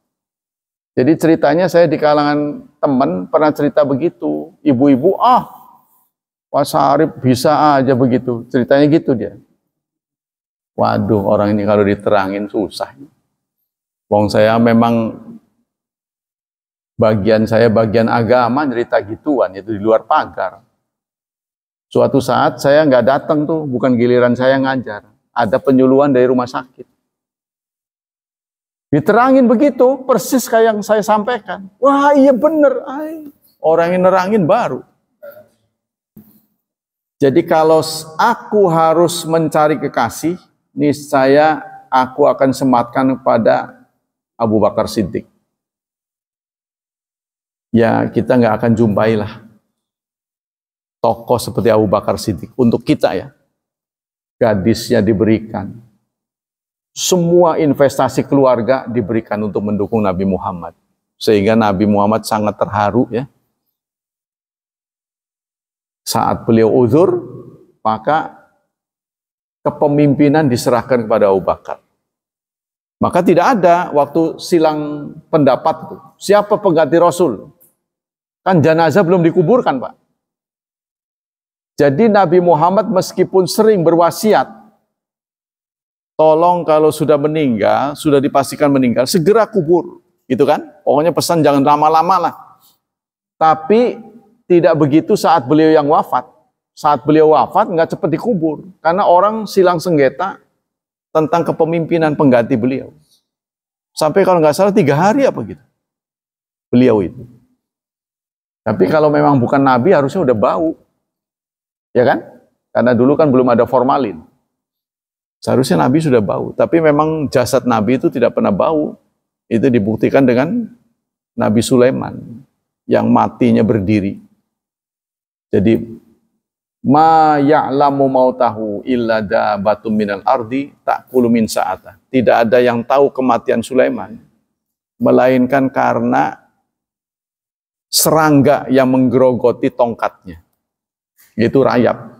Jadi ceritanya saya di kalangan teman pernah cerita begitu. Ibu-ibu, Pak Sarip bisa aja begitu. Ceritanya gitu dia. Waduh, orang ini kalau diterangin susah. Wong saya memang bagian agama cerita gituan, itu di luar pagar. Suatu saat saya nggak datang tuh, bukan giliran saya ngajar. Ada penyuluhan dari rumah sakit. Diterangin begitu, persis kayak yang saya sampaikan. Wah iya bener, orang yang nerangin baru. Jadi kalau aku harus mencari kekasih, niscaya aku akan sematkan kepada Abu Bakar Siddiq. Ya kita nggak akan jumpailah tokoh seperti Abu Bakar Siddiq. Untuk kita ya, gadisnya diberikan. Semua investasi keluarga diberikan untuk mendukung Nabi Muhammad. Sehingga Nabi Muhammad sangat terharu ya. Saat beliau uzur, maka kepemimpinan diserahkan kepada Abu Bakar. Maka tidak ada waktu silang pendapat itu. Siapa pengganti Rasul? Kan jenazah belum dikuburkan, Pak. Jadi Nabi Muhammad meskipun sering berwasiat, tolong kalau sudah meninggal, sudah dipastikan meninggal, segera kubur. Gitu kan? Pokoknya pesan jangan lama-lama lah. Tapi tidak begitu saat beliau yang wafat. Saat beliau wafat nggak cepat dikubur. Karena orang silang sengketa tentang kepemimpinan pengganti beliau. Sampai kalau nggak salah 3 hari apa gitu. Beliau itu. Tapi kalau memang bukan Nabi harusnya udah bau. Ya kan? Karena dulu kan belum ada formalin. Seharusnya Nabi sudah bau. Tapi memang jasad Nabi itu tidak pernah bau. Itu dibuktikan dengan Nabi Sulaiman yang matinya berdiri. Jadi ma ya'lamu mautahu illa dabatum minal ardi ta'kulu min sa'ata. Tidak ada yang tahu kematian Sulaiman melainkan karena serangga yang menggerogoti tongkatnya. Itu rayap.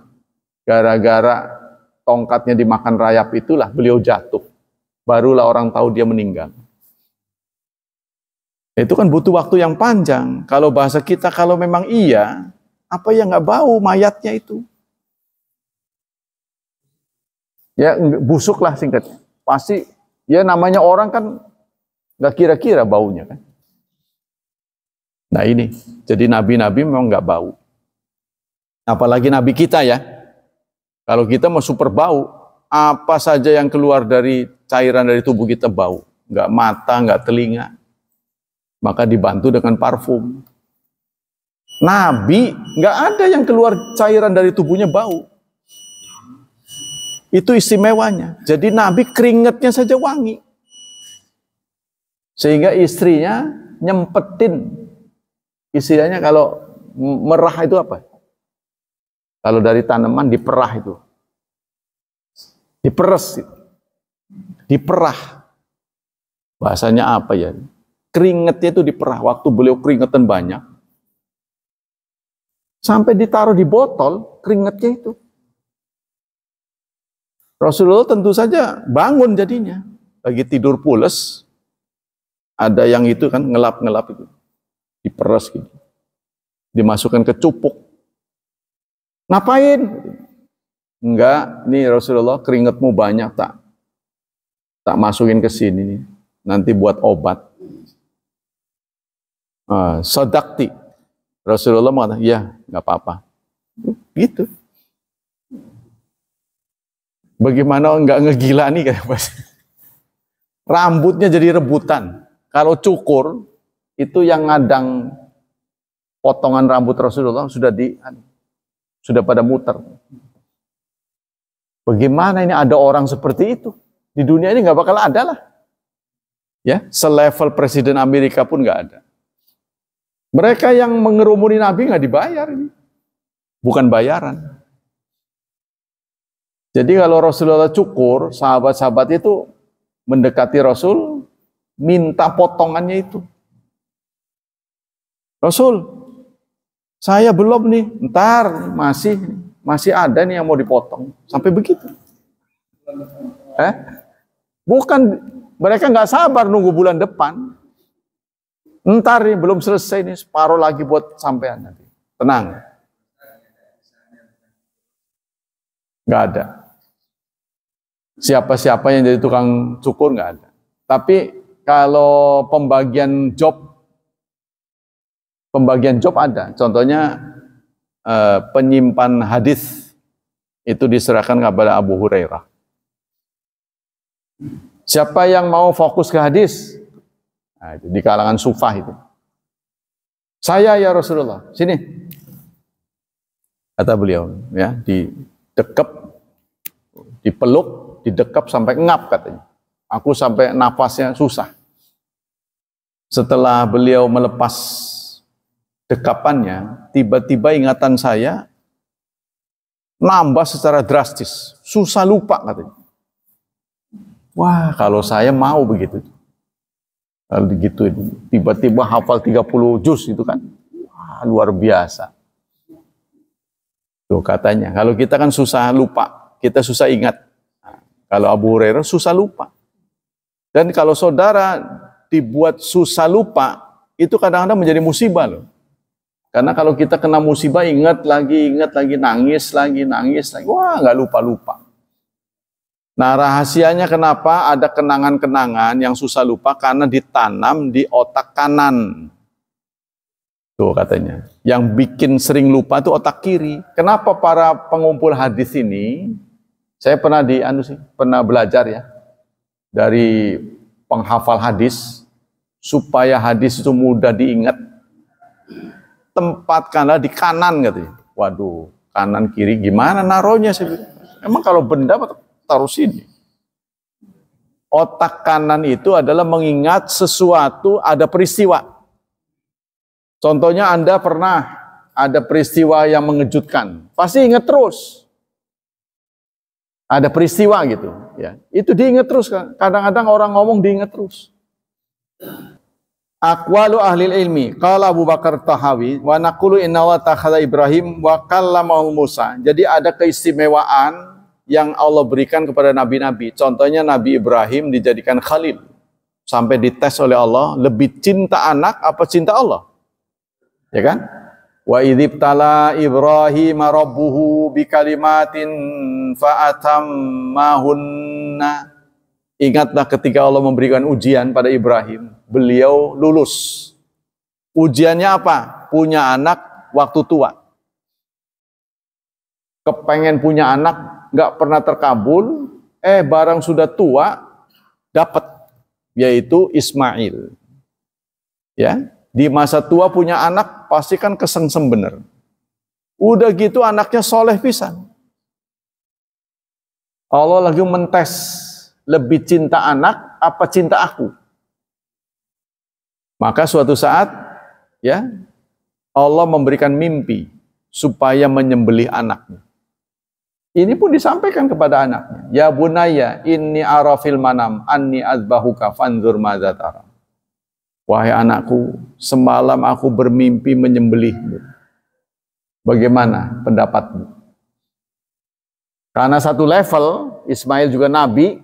Gara-gara tongkatnya dimakan rayap itulah beliau jatuh. Barulah orang tahu dia meninggal. Itu kan butuh waktu yang panjang. Kalau bahasa kita, kalau memang iya, apa yang nggak bau mayatnya itu? Ya busuklah singkatnya. Pasti, ya namanya orang kan nggak kira-kira baunya kan. Nah ini, jadi nabi-nabi memang nggak bau. Apalagi nabi kita ya. Kalau kita mau super bau, apa saja yang keluar dari cairan dari tubuh kita bau. Nggak mata, nggak telinga. Maka dibantu dengan parfum. Nabi nggak ada yang keluar cairan dari tubuhnya bau. Itu istimewanya. Jadi Nabi keringatnya saja wangi. Sehingga istrinya nyempetin. Istilahnya kalau merah itu apa? Kalau dari tanaman diperah itu. Diperes. Diperah. Bahasanya apa ya? Keringatnya itu diperah. Waktu beliau keringetan banyak. Sampai ditaruh di botol keringatnya itu. Rasulullah tentu saja bangun jadinya. Lagi tidur pules. Ada yang itu kan ngelap-ngelap itu, diperes gitu, dimasukkan ke cupuk. Ngapain? Enggak, nih Rasulullah, keringatmu banyak, tak masukin ke sini, nanti buat obat. Sodakti. Rasulullah mengatakan, ya nggak apa-apa. Gitu. Bagaimana nggak ngegila nih kayak Mas? Rambutnya jadi rebutan. Kalau cukur itu yang ngadang potongan rambut Rasulullah sudah pada muter. Bagaimana ini ada orang seperti itu? Di dunia ini nggak bakal ada lah. Ya, selevel Presiden Amerika pun nggak ada. Mereka yang mengerumuni Nabi nggak dibayar ini. Bukan bayaran. Jadi kalau Rasulullah cukur, sahabat-sahabat itu mendekati Rasul, minta potongannya itu. Rasul, saya belum nih, ntar masih ada nih yang mau dipotong. Sampai begitu. Bukan, mereka nggak sabar nunggu bulan depan. Ntar nih, belum selesai nih, separuh lagi buat sampean nanti. Tenang. Nggak ada. Siapa-siapa yang jadi tukang cukur nggak ada. Tapi kalau pembagian job ada. Contohnya penyimpan hadis itu diserahkan kepada Abu Hurairah. Siapa yang mau fokus ke hadis? Nah, itu di kalangan sufah itu. Saya ya Rasulullah, sini. Kata beliau, ya, didekap, dipeluk, didekap sampai ngap katanya. Aku sampai nafasnya susah. Setelah beliau melepas dekapannya, tiba-tiba ingatan saya nambah secara drastis. Susah lupa katanya. Wah, kalau saya mau begitu. Kalau begitu, tiba-tiba hafal 30 juz itu kan. Wah, luar biasa. Tuh katanya, kalau kita kan susah lupa, kita susah ingat. Nah, kalau Abu Hurairah susah lupa. Dan kalau saudara dibuat susah lupa, itu kadang-kadang menjadi musibah loh. Karena kalau kita kena musibah, ingat lagi, nangis lagi. Wah, nggak lupa-lupa. Nah, rahasianya kenapa ada kenangan-kenangan yang susah lupa? Karena ditanam di otak kanan. Tuh katanya. Yang bikin sering lupa itu otak kiri. Kenapa para pengumpul hadis ini, saya pernah belajar ya, dari penghafal hadis, supaya hadis itu mudah diingat, tempatkanlah di kanan katanya. Waduh, kanan kiri gimana naruhnya? Emang kalau benda taruh sini. Otak kanan itu adalah mengingat sesuatu, ada peristiwa. Contohnya Anda pernah ada peristiwa yang mengejutkan, pasti ingat terus. Ada peristiwa gitu, ya. Itu diingat terus. Kadang-kadang orang ngomong diingat terus. Aqwalu ahli ilmi, qala Abu Bakar Tahawi, wa naqulu inna wa takhadha Ibrahim wa kallamahu Musa. Jadi ada keistimewaan yang Allah berikan kepada nabi-nabi. Contohnya Nabi Ibrahim dijadikan khalil. Sampai dites oleh Allah, lebih cinta anak apa cinta Allah? Ya kan? Wa idzibtala Ibrahim rabbuhu bikalimatin fa'atammahunna. Ingatlah ketika Allah memberikan ujian pada Ibrahim, beliau lulus. Ujiannya apa? Punya anak waktu tua. Kepengen punya anak, nggak pernah terkabul, barang sudah tua, dapat, yaitu Ismail. Ya, di masa tua punya anak, pasti kan kesengsem bener. Udah gitu anaknya soleh pisan. Allah lagi mentes, lebih cinta anak apa cinta aku? Maka suatu saat, ya, Allah memberikan mimpi supaya menyembelih anaknya. Ini pun disampaikan kepada anaknya. Ya bunaya, inni arafil manam, anni azbahuka fanzur madza tara. Wahai anakku, semalam aku bermimpi menyembelihmu. Bagaimana pendapatmu? Karena satu level, Ismail juga nabi,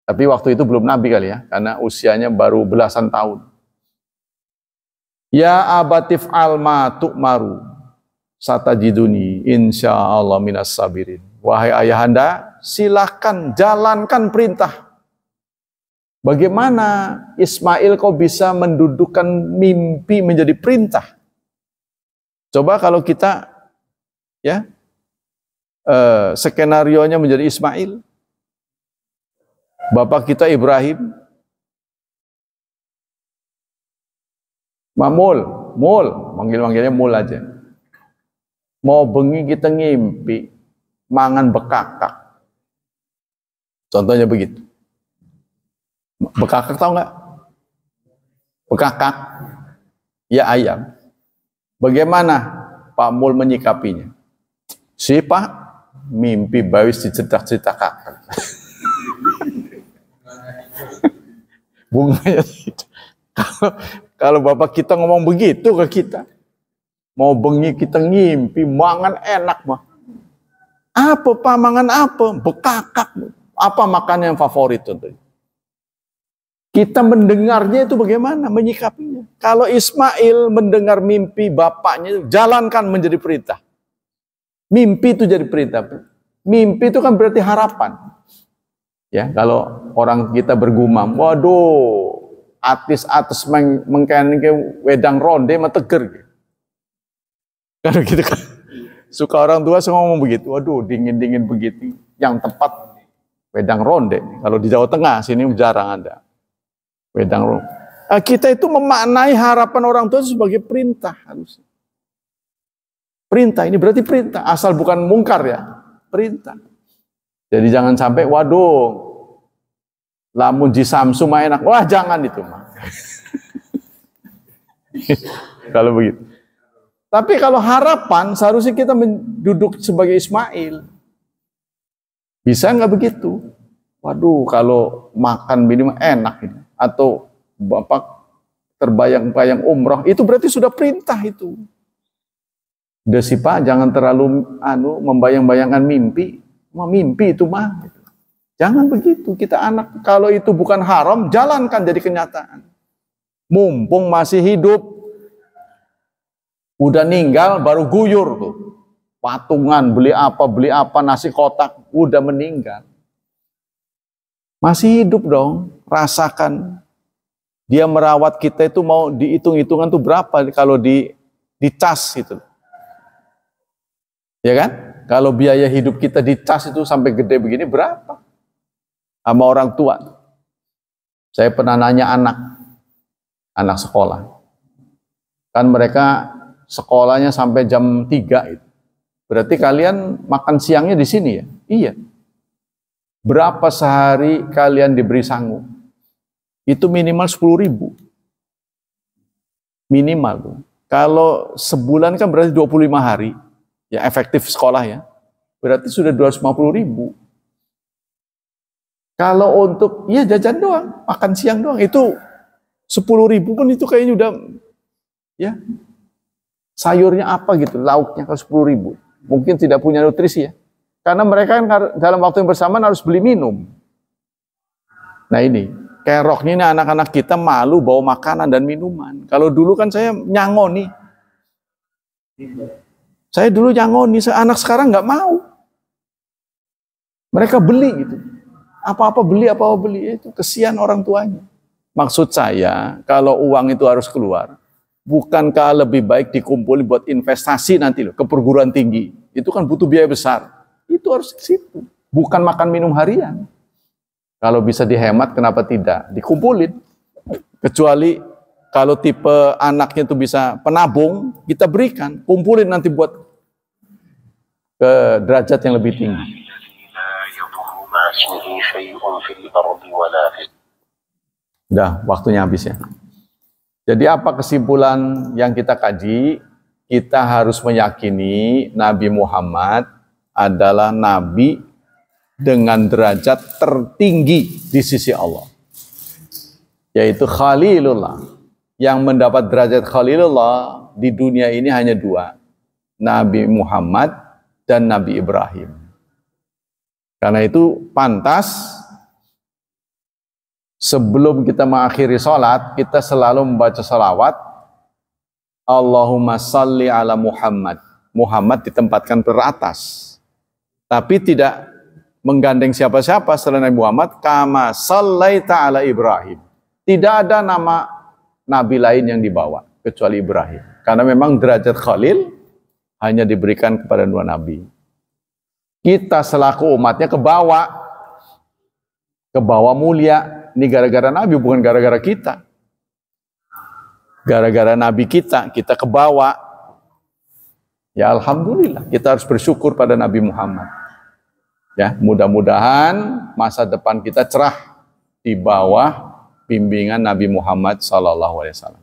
Tapi waktu itu belum nabi kali ya, karena usianya baru belasan tahun. Ya abatif alma tu'maru satajiduni insyaallah minas sabirin. Wahai ayahanda, silakan jalankan perintah. Bagaimana Ismail kau bisa mendudukkan mimpi menjadi perintah? Coba kalau kita ya skenarionya menjadi Ismail, bapak kita Ibrahim, Mul, manggil-manggilnya Mul aja. Mau bengi kita ngimpi, mangan bekakak. Contohnya begitu. Bekakak tahu nggak? Bekakak, ya ayam. Bagaimana Pak Mul menyikapinya? Si Pak, mimpi bawis dicetak-cetak kakak. Bunganya itu. Kalau bapak kita ngomong begitu ke kita, mau bengi kita ngimpi, mangan enak mah. Apa Pak, mangan apa? Bekakak. Apa makanan yang favorit tentunya? Kita mendengarnya itu bagaimana menyikapinya? Kalau Ismail mendengar mimpi bapaknya, jalankan menjadi perintah. Mimpi itu jadi perintah. Mimpi itu kan berarti harapan. Ya, kalau orang kita bergumam, waduh, atis-atis mengkenke wedang ronde mateger. Kalau gitu kan, suka orang tua semua ngomong begitu. Waduh, dingin-dingin begitu. Yang tepat wedang ronde. Kalau di Jawa Tengah sini jarang ada. Wedang ronde. Nah, kita itu memaknai harapan orang tua sebagai perintah harusnya. Perintah ini berarti perintah, asal bukan mungkar ya, perintah. Jadi jangan sampai, waduh, lamun ji samsu mah enak, wah jangan itu mah. Kalau begitu. Tapi kalau harapan, seharusnya kita duduk sebagai Ismail. Bisa nggak begitu? Waduh, kalau makan minum enak ini. Atau bapak terbayang-bayang umroh, itu berarti sudah perintah itu. Udah sih Pak, jangan terlalu membayang-bayangkan mimpi. Mimpi itu mah. Jangan begitu, kita anak. Kalau itu bukan haram, jalankan jadi kenyataan. Mumpung masih hidup, udah ninggal baru guyur tuh. Patungan, beli apa, nasi kotak, udah meninggal. Masih hidup dong, rasakan. Dia merawat kita itu mau dihitung-hitungan tuh berapa kalau dicas itu. Ya kan? Kalau biaya hidup kita dicas itu sampai gede begini berapa? Sama orang tua. Saya pernah nanya anak sekolah. Kan mereka sekolahnya sampai jam 3 itu. Berarti kalian makan siangnya di sini ya? Iya. Berapa sehari kalian diberi sangu? Itu minimal 10.000. Minimal tuh. Kalau sebulan kan berarti 25 hari. Ya efektif sekolah ya. Berarti sudah 250.000. Kalau untuk, ya jajan doang, makan siang doang. Itu 10.000 pun itu kayaknya udah, ya. Sayurnya apa gitu, lauknya kalau 10.000. Mungkin tidak punya nutrisi ya. Karena mereka kan dalam waktu yang bersamaan harus beli minum. Nah ini, keroknya ini anak-anak kita malu bawa makanan dan minuman. Kalau dulu kan saya nyangoni. Saya dulu nyangoni, anak sekarang nggak mau. Mereka beli gitu. Apa-apa beli, itu kesian orang tuanya. Maksud saya, kalau uang itu harus keluar, bukankah lebih baik dikumpulin buat investasi nanti loh, ke perguruan tinggi. Itu kan butuh biaya besar. Itu harus ke situ. Bukan makan minum harian. Kalau bisa dihemat, kenapa tidak? Dikumpulin. Kecuali kalau tipe anaknya itu bisa penabung, kita berikan. Kumpulin nanti buat ke derajat yang lebih tinggi. Udah, waktunya habis ya. Jadi apa kesimpulan yang kita kaji? Kita harus meyakini Nabi Muhammad adalah Nabi dengan derajat tertinggi di sisi Allah. Yaitu Khalilullah. Yang mendapat derajat Khalilullah di dunia ini hanya 2. Nabi Muhammad dan Nabi Ibrahim. Karena itu pantas Sebelum kita mengakhiri sholat, kita selalu membaca salawat. Allahumma salli ala Muhammad. Muhammad ditempatkan teratas. Tapi tidak menggandeng siapa-siapa selain Nabi Muhammad. Kama sallaita ala Ibrahim. Tidak ada nama nabi lain yang dibawa kecuali Ibrahim. Karena memang derajat Khalil hanya diberikan kepada dua nabi. Kita selaku umatnya ke bawah mulia. Ini gara-gara Nabi, bukan gara-gara kita. Gara-gara Nabi kita ke bawah. Ya Alhamdulillah, kita harus bersyukur pada Nabi Muhammad. Ya, mudah-mudahan masa depan kita cerah di bawah bimbingan Nabi Muhammad SAW.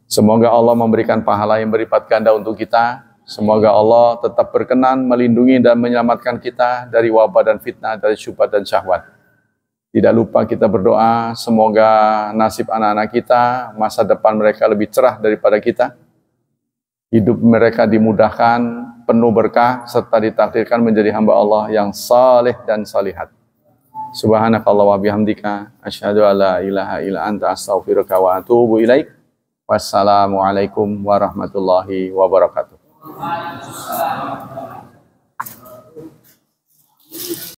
Semoga Allah memberikan pahala yang berlipat ganda untuk kita. Semoga Allah tetap berkenan melindungi dan menyelamatkan kita dari wabah dan fitnah, dari syubhat dan syahwat. Tidak lupa kita berdoa, semoga nasib anak-anak kita, masa depan mereka lebih cerah daripada kita. Hidup mereka dimudahkan, penuh berkah, serta ditakdirkan menjadi hamba Allah yang saleh dan salihat. Subhanakallah wa bihamdika, asyhadu an la ilaha illa anta astaghfiruka wa atubu ilaik. Wassalamualaikum warahmatullahi wabarakatuh.